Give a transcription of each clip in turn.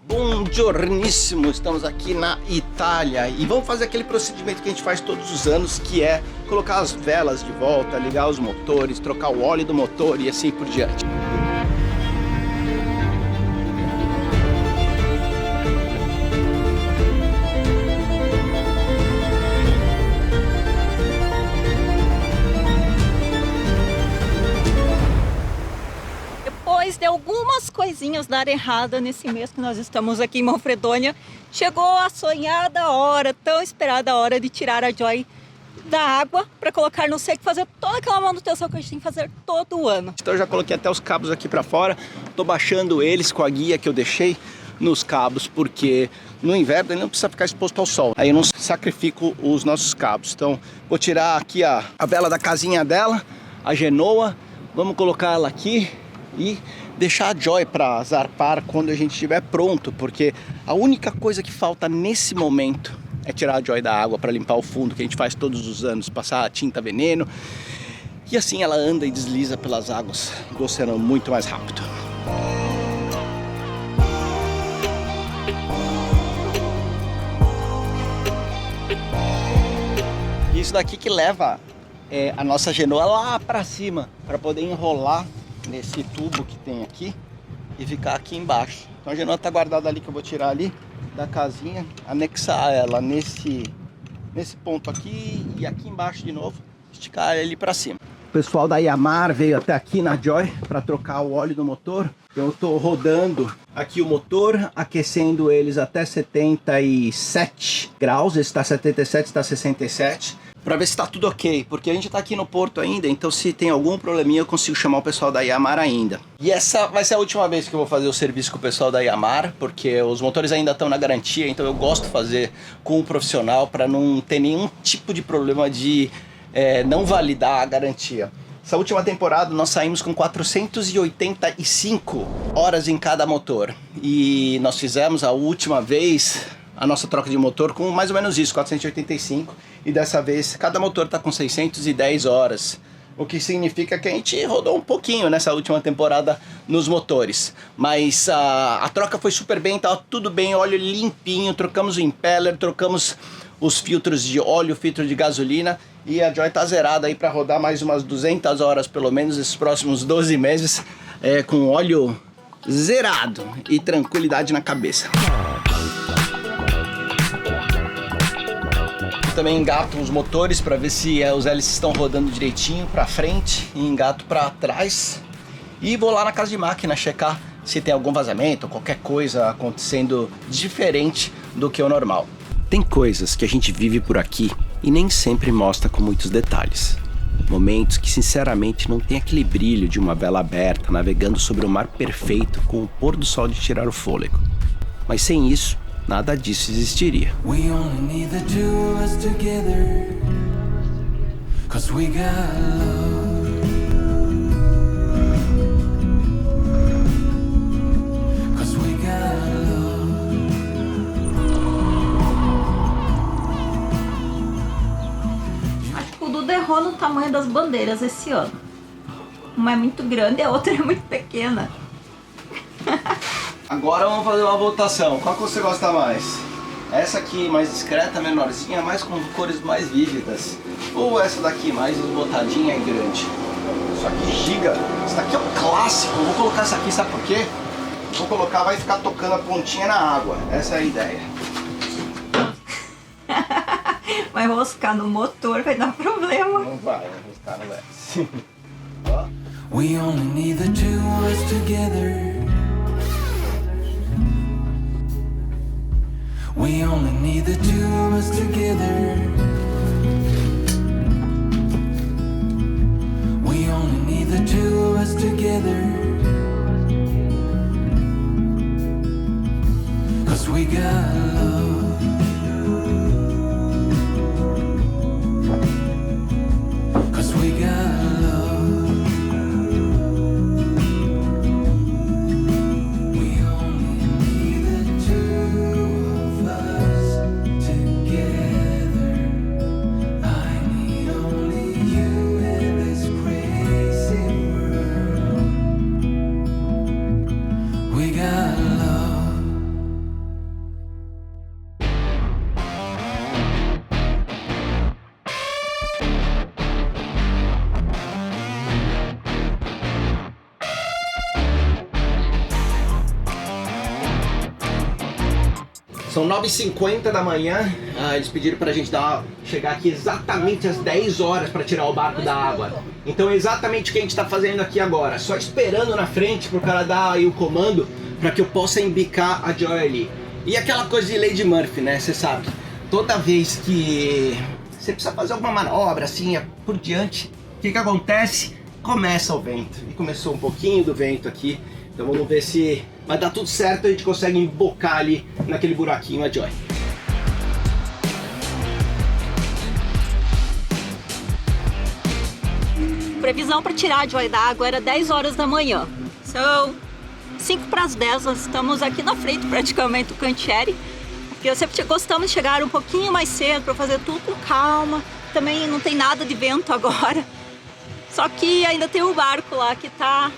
Buongiornissimo, estamos aqui na Itália e vamos fazer aquele procedimento que a gente faz todos os anos, que é colocar as velas de volta, ligar os motores, trocar o óleo do motor e assim por diante. Depois de algumas coisinhas dar errada nesse mês que nós estamos aqui em Manfredonia, chegou a sonhada hora, tão esperada hora de tirar a Joy da água para colocar no seco, fazer toda aquela manutenção que a gente tem que fazer todo ano. Então eu já coloquei até os cabos aqui para fora, tô baixando eles com a guia que eu deixei nos cabos, porque no inverno ele não precisa ficar exposto ao sol. Aí eu não sacrifico os nossos cabos. Então vou tirar aqui a vela da casinha dela, a Genoa, vamos colocar ela aqui e deixar a Joy para zarpar quando a gente estiver pronto, porque a única coisa que falta nesse momento é tirar a Joy da água para limpar o fundo, que a gente faz todos os anos, passar a tinta veneno, e assim ela anda e desliza pelas águas do oceano muito mais rápido. Isso daqui que leva a nossa Genoa lá para cima, para poder enrolar nesse tubo que tem aqui e ficar aqui embaixo. Então a Genoa tá guardada ali, que eu vou tirar ali da casinha, anexar ela nesse ponto aqui e aqui embaixo de novo, esticar ele para cima. O pessoal da Yamar veio até aqui na Joy para trocar o óleo do motor. Eu tô rodando aqui o motor, aquecendo eles até 77 graus, esse está 77, está 67. Para ver se está tudo ok, porque a gente está aqui no porto ainda, então se tem algum probleminha eu consigo chamar o pessoal da Yamar ainda. E essa vai ser a última vez que eu vou fazer o serviço com o pessoal da Yamar, porque os motores ainda estão na garantia, então eu gosto de fazer com o profissional para não ter nenhum tipo de problema de não validar a garantia. Essa última temporada nós saímos com 485 horas em cada motor, e nós fizemos a última vez a nossa troca de motor com mais ou menos isso, 485, e dessa vez cada motor está com 610 horas, o que significa que a gente rodou um pouquinho nessa última temporada nos motores, mas a troca foi super bem, estava tudo bem, óleo limpinho, trocamos o impeller, trocamos os filtros de óleo, filtro de gasolina, e a Joy tá zerada aí para rodar mais umas 200 horas pelo menos esses próximos 12 meses, com óleo zerado e tranquilidade na cabeça. Também engato os motores para ver se os hélices estão rodando direitinho para frente, e engato para trás, e vou lá na casa de máquina checar se tem algum vazamento ou qualquer coisa acontecendo diferente do que o normal. Tem coisas que a gente vive por aqui e nem sempre mostra com muitos detalhes. Momentos que sinceramente não tem aquele brilho de uma vela aberta navegando sobre o mar perfeito com o pôr do sol de tirar o fôlego. Mas sem isso, nada disso existiria. We only need the two of us together, 'cause we got love. 'Cause we got love. Acho que o Duda errou no tamanho das bandeiras esse ano. Uma é muito grande e a outra é muito pequena. Agora vamos fazer uma votação. Qual que você gosta mais? Essa aqui mais discreta, menorzinha, mais com cores mais vívidas? Ou essa daqui mais botadinha e grande? Isso aqui giga. Isso daqui é um clássico. Eu vou colocar essa aqui, sabe por quê? Vou colocar, vai ficar tocando a pontinha na água. Essa é a ideia. Vai roscar no motor, vai dar problema. Não vai roscar, não vai. Ó. We only need the two of us together. We only need the two of us together. We only need the two of us together. 'Cause we got love. 'Cause we got love. We only need the two of us together. I need only you in this crazy world. We got love. São 9h50 da manhã, eles pediram pra gente chegar aqui exatamente às 10 horas para tirar o barco da água. Então é exatamente o que a gente tá fazendo aqui agora, só esperando na frente pro cara dar aí o comando para que eu possa embicar a Joy ali. E aquela coisa de Lady Murphy, né, você sabe, toda vez que você precisa fazer alguma manobra assim, por diante, o que acontece? Começa o vento, e começou um pouquinho do vento aqui, então vamos ver se vai dar tudo certo, a gente consegue embocar ali naquele buraquinho a Joy. Previsão para tirar a Joy da água era 10 horas da manhã. São 5 para as 10, nós estamos aqui na frente praticamente do Cantieri. Porque eu sempre gostamos de chegar um pouquinho mais cedo para fazer tudo com calma. Também não tem nada de vento agora. Só que ainda tem o barco lá que tá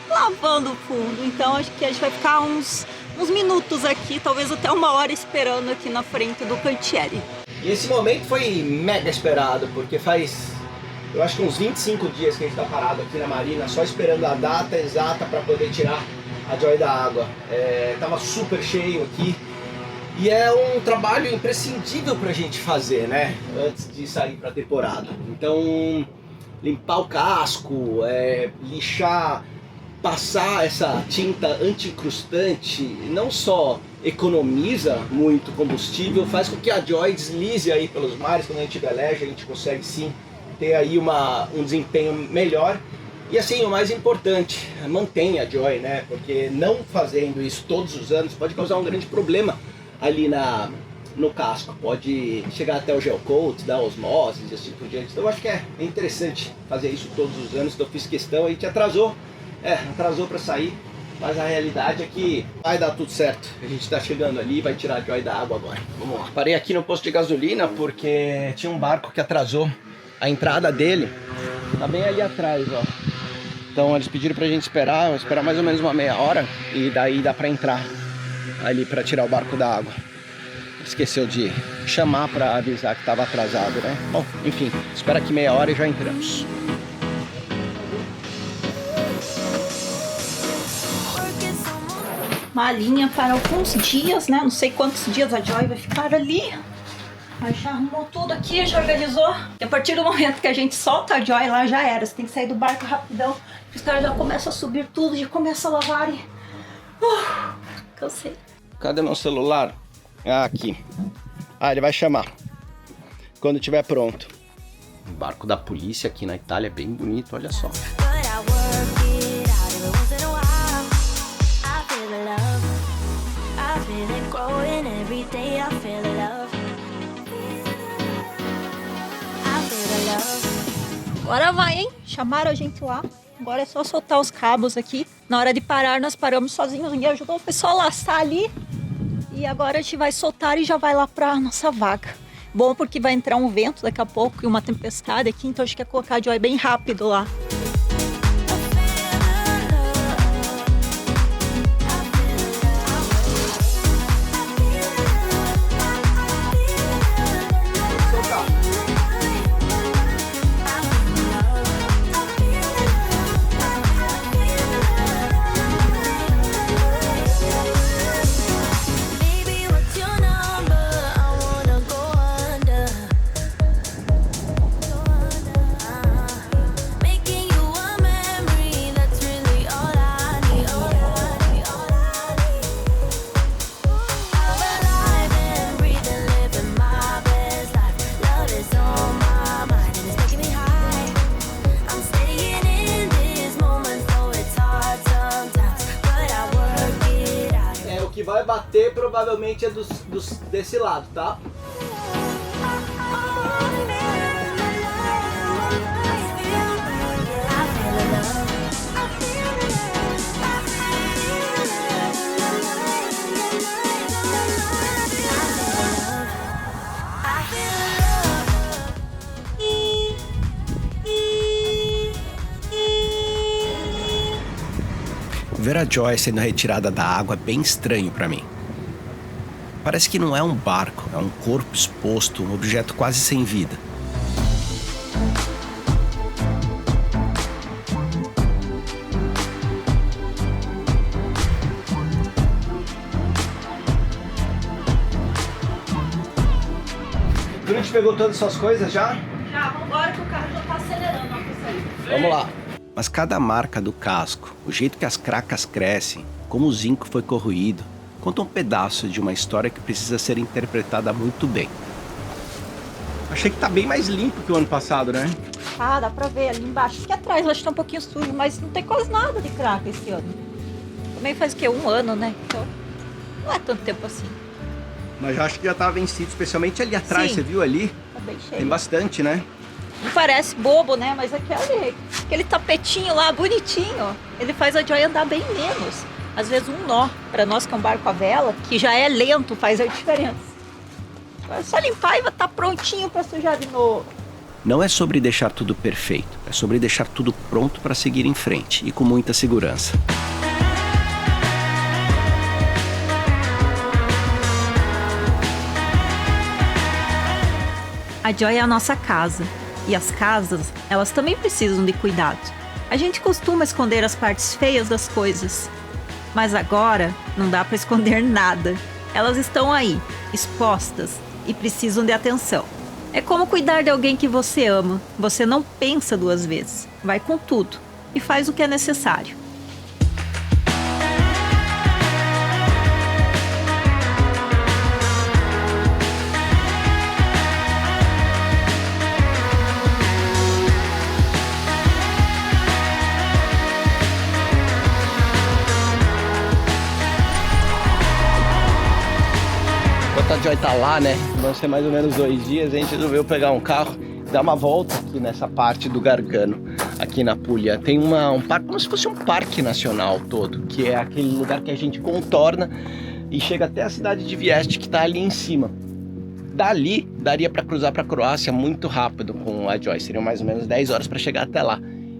lavando o fundo. Então acho que a gente vai ficar uns minutos aqui, talvez até 1 hora esperando aqui na frente do Cantieri. E esse momento foi mega esperado, porque faz, eu acho que uns 25 dias que a gente tá parado aqui na marina, só esperando a data exata para poder tirar a Joy da água. Tava super cheio aqui. E é um trabalho imprescindível pra gente fazer, né? Antes de sair pra temporada. Então, limpar o casco, lixar, passar essa tinta anti-incrustante, não só economiza muito combustível, faz com que a Joy deslize aí pelos mares. Quando a gente veleja, a gente consegue sim ter aí um desempenho melhor. E assim, o mais importante, mantém a Joy, né? Porque não fazendo isso todos os anos pode causar um grande problema ali no casco, pode chegar até o gel coat, dar osmose e assim por diante. Então eu acho que é interessante fazer isso todos os anos, então eu fiz questão, a gente atrasou para sair, mas a realidade é que vai dar tudo certo. A gente tá chegando ali, vai tirar a Joy da água agora. Vamos lá. Parei aqui no posto de gasolina porque tinha um barco que atrasou a entrada dele, tá bem ali atrás, ó. Então eles pediram pra gente esperar mais ou menos uma meia hora e daí dá pra entrar ali para tirar o barco da água. Esqueceu de chamar para avisar que estava atrasado, né? Bom, enfim, espera aqui meia hora e já entramos. Malinha para alguns dias, né? Não sei quantos dias a Joy vai ficar ali. Mas já arrumou tudo aqui, já organizou. E a partir do momento que a gente solta a Joy lá, já era. Você tem que sair do barco rapidão. Os caras já começam a subir tudo, já começam a lavar e... cansei. Cadê meu celular? Ah, aqui. Ele vai chamar quando estiver pronto. O barco da polícia aqui na Itália é bem bonito, olha só. Agora vai, hein? Chamaram a gente lá. Agora é só soltar os cabos aqui. Na hora de parar, nós paramos sozinhos. Ninguém ajudou o pessoal a laçar ali. E agora a gente vai soltar e já vai lá pra nossa vaga. Bom, porque vai entrar um vento daqui a pouco e uma tempestade aqui. Então a gente quer colocar a Joy bem rápido lá. Vai bater provavelmente é desse lado, tá? Ver a Joy sendo retirada da água é bem estranho pra mim. Parece que não é um barco, é um corpo exposto, um objeto quase sem vida. Trude pegou todas as suas coisas já? Já, vambora que o carro já tá acelerando, ó, pra sair. Vamos lá. Mas cada marca do casco, o jeito que as cracas crescem, como o zinco foi corroído, conta um pedaço de uma história que precisa ser interpretada muito bem. Achei que tá bem mais limpo que o ano passado, né? Ah, dá pra ver ali embaixo. Aqui atrás acho que tá um pouquinho sujo, mas não tem quase nada de craca esse ano. Também faz o quê? 1 ano, né? Então não é tanto tempo assim. Mas eu acho que já tá vencido, especialmente ali atrás, Sim. você viu ali? Tá bem Tem cheio. bastante, né? Não parece bobo, né? Mas aquele tapetinho lá, bonitinho, ele faz a Joy andar bem menos. Às vezes um nó, pra nós que é um barco a vela, que já é lento, faz a diferença. É só limpar e vai estar prontinho pra sujar de novo. Não é sobre deixar tudo perfeito, é sobre deixar tudo pronto para seguir em frente e com muita segurança. A Joy é a nossa casa. E as casas, elas também precisam de cuidado. A gente costuma esconder as partes feias das coisas. Mas agora não dá para esconder nada. Elas estão aí, expostas e precisam de atenção. É como cuidar de alguém que você ama. Você não pensa 2 vezes. Vai com tudo e faz o que é necessário. Enquanto a Joy tá lá, né? Vão ser mais ou menos 2 dias, a gente resolveu pegar um carro, dar uma volta aqui nessa parte do Gargano, aqui na Puglia. Tem um parque, como se fosse um parque nacional todo, que é aquele lugar que a gente contorna e chega até a cidade de Vieste, que tá ali em cima. Dali, daria para cruzar para a Croácia muito rápido com a Joy, seriam mais ou menos 10 horas para chegar até lá.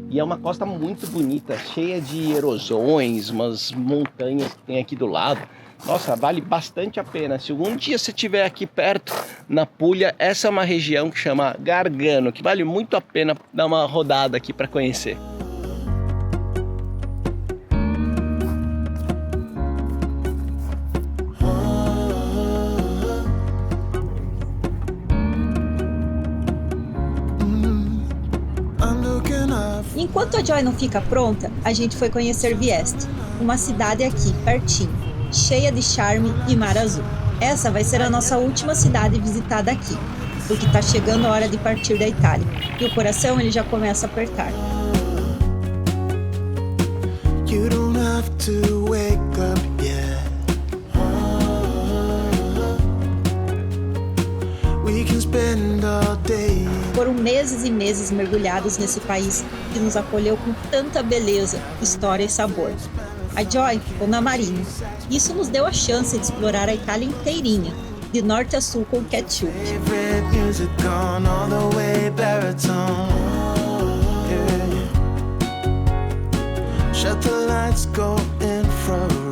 E é uma costa muito bonita, cheia de erosões, umas montanhas que tem aqui do lado. Nossa, vale bastante a pena. Se algum dia você estiver aqui perto, na Puglia, essa é uma região que chama Gargano, que vale muito a pena dar uma rodada aqui para conhecer. Enquanto a Joy não fica pronta, a gente foi conhecer Vieste, uma cidade aqui, pertinho, cheia de charme e mar azul. Essa vai ser a nossa última cidade visitada aqui, porque tá chegando a hora de partir da Itália, e o coração ele já começa a apertar. You don't have to wake up yet. We can spend all day. Foram meses e meses mergulhados nesse país que nos acolheu com tanta beleza, história e sabor. A Joy ficou na Marinha. Isso nos deu a chance de explorar a Itália inteirinha, de norte a sul com ketchup. Favorite music on all the way baritone. Yeah. Shut the lights, go infrared.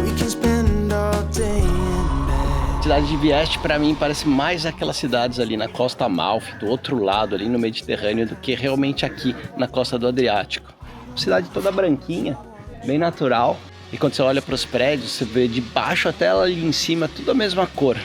We can spend all day in bed. A cidade de Vieste, para mim, parece mais aquelas cidades ali na costa Amalfi, do outro lado, ali no Mediterrâneo, do que realmente aqui na costa do Adriático. Cidade toda branquinha, bem natural. E quando você olha para os prédios, você vê de baixo até ali em cima, tudo a mesma cor.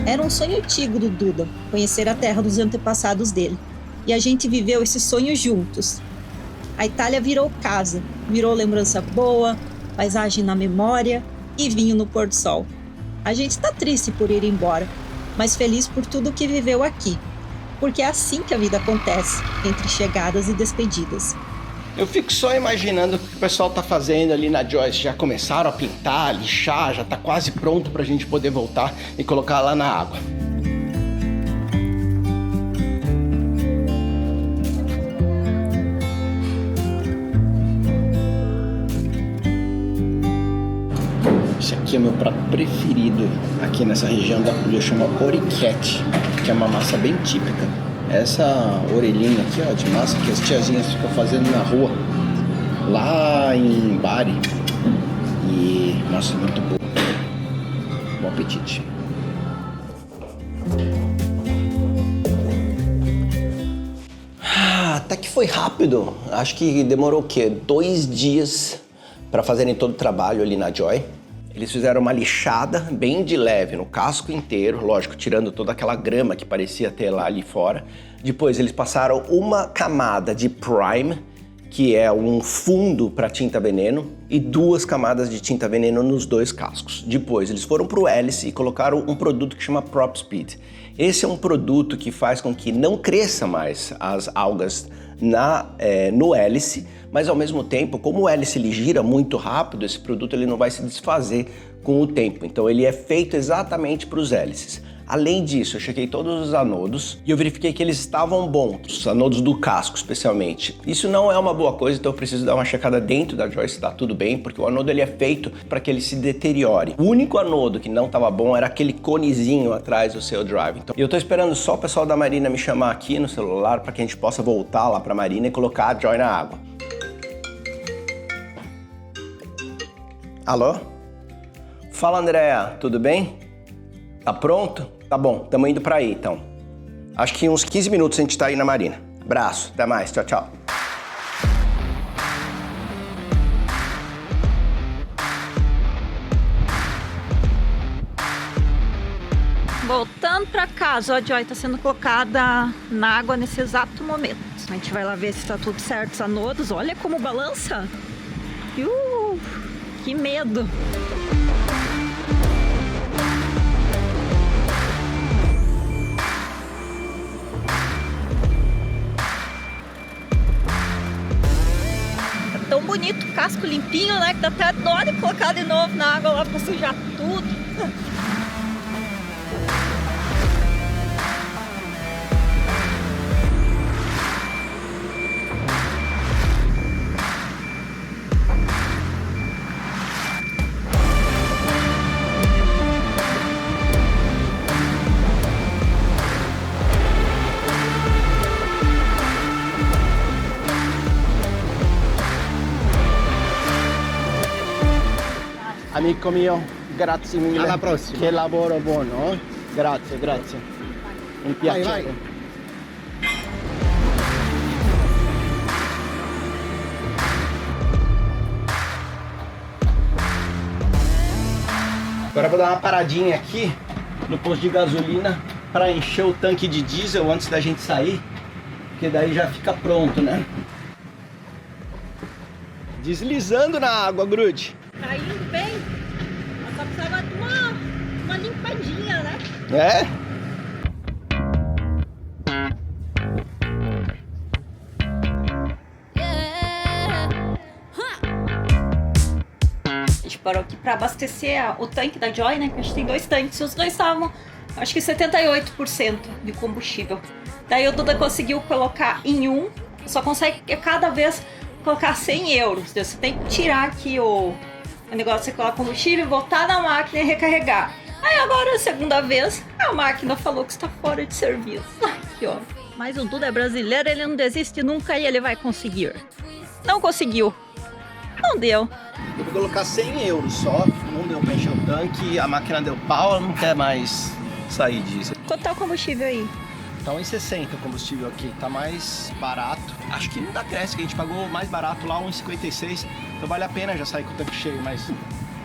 Era um sonho antigo do Duda, conhecer a terra dos antepassados dele. E a gente viveu esse sonho juntos. A Itália virou casa, virou lembrança boa, paisagem na memória e vinho no pôr do sol. A gente tá triste por ir embora, mas feliz por tudo que viveu aqui. Porque é assim que a vida acontece, entre chegadas e despedidas. Eu fico só imaginando o que o pessoal tá fazendo ali na Joyce. Já começaram a pintar, lixar, já tá quase pronto pra gente poder voltar e colocar lá na água. Esse aqui é meu prato preferido aqui nessa região da Puglia, chama orecchiette, que é uma massa bem típica. Essa orelhinha aqui, ó, de massa que as tiazinhas ficam fazendo na rua, lá em Bari. E, nossa, muito bom. Bom apetite. Até que foi rápido. Acho que demorou o quê? 2 dias para fazerem todo o trabalho ali na Joy. Eles fizeram uma lixada bem de leve no casco inteiro, lógico, tirando toda aquela grama que parecia ter lá ali fora. Depois eles passaram uma camada de Prime, que é um fundo para tinta veneno, e 2 camadas de tinta veneno nos 2 cascos. Depois eles foram para o hélice e colocaram um produto que chama Prop Speed. Esse é um produto que faz com que não cresça mais as algas no hélice, mas ao mesmo tempo, como o hélice ele gira muito rápido, esse produto ele não vai se desfazer com o tempo. Então ele é feito exatamente para os hélices. Além disso, eu chequei todos os anodos e eu verifiquei que eles estavam bons, os anodos do casco especialmente. Isso não é uma boa coisa, então eu preciso dar uma checada dentro da Joy se tá tudo bem, porque o anodo ele é feito para que ele se deteriore. O único anodo que não estava bom era aquele conezinho atrás do seu drive. Então, eu tô esperando só o pessoal da Marina me chamar aqui no celular para que a gente possa voltar lá para a Marina e colocar a Joy na água. Alô? Fala, Andréa, tudo bem? Tá pronto? Tá bom, tamo indo pra aí, então. Acho que uns 15 minutos a gente tá aí na Marina. Abraço, até mais, tchau, tchau. Voltando pra casa, a Joy tá sendo colocada na água nesse exato momento. A gente vai lá ver se tá tudo certo os anodos. Olha como balança. Que medo. Tão bonito, casco limpinho, né? Que dá até dó de colocar de novo na água lá pra sujar tudo. Amico mio, grazie mille. Alla prossima. Che lavoro buono. Grazie, grazie. Un piacere. vai. Agora eu vou dar uma paradinha aqui no posto de gasolina para encher o tanque de diesel antes da gente sair, porque daí já fica pronto, né? Deslizando na água, Grude. Tá indo bem. Só precisava de uma limpadinha, né? É? A gente parou aqui para abastecer o tanque da Joy, né? Que a gente tem 2 tanques. Os 2 estavam, acho que 78% de combustível. Daí o Duda conseguiu colocar em um. Só consegue cada vez colocar 100 euros. Você tem que tirar aqui o negócio, você coloca combustível, voltar na máquina e recarregar. Aí agora, a segunda vez, a máquina falou que está fora de serviço. Ai, que ótimo. Mas o Duda é brasileiro, ele não desiste nunca e ele vai conseguir. Não conseguiu. Não deu. Eu vou colocar 100 euros só, não deu pra encher o tanque, a máquina deu pau, ela não quer mais sair disso. Quanto tá o combustível aí? Tá 1,60 o combustível aqui, tá mais barato. Acho que não dá cresce, que a gente pagou mais barato lá, 1,56. Então vale a pena já sair com o tanque cheio, mas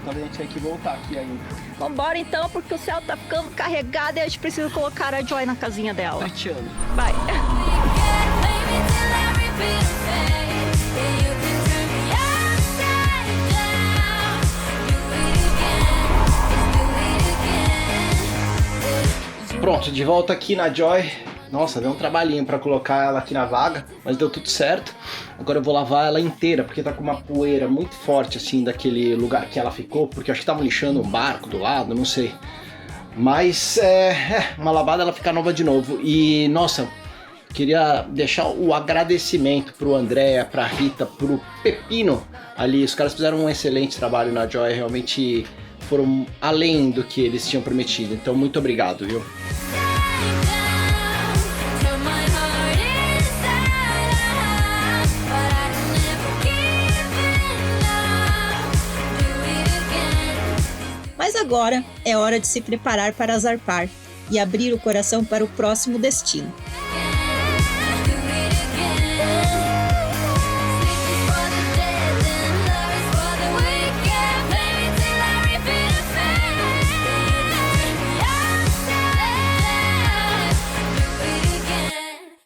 talvez a gente tenha que voltar aqui ainda. Vambora então, porque o céu tá ficando carregado e a gente precisa colocar a Joy na casinha dela. Tá tirando. Vai. Pronto, de volta aqui na Joy. Nossa, deu um trabalhinho pra colocar ela aqui na vaga, mas deu tudo certo. Agora eu vou lavar ela inteira, porque tá com uma poeira muito forte, assim, daquele lugar que ela ficou, porque eu acho que estavam lixando um barco do lado, não sei. Mas, uma lavada ela fica nova de novo. E, nossa, queria deixar o agradecimento pro André, pra Rita, pro Pepino ali. Os caras fizeram um excelente trabalho na Joy, realmente foram além do que eles tinham prometido. Então, muito obrigado, viu? Mas agora é hora de se preparar para zarpar. e abrir o coração para o próximo destino.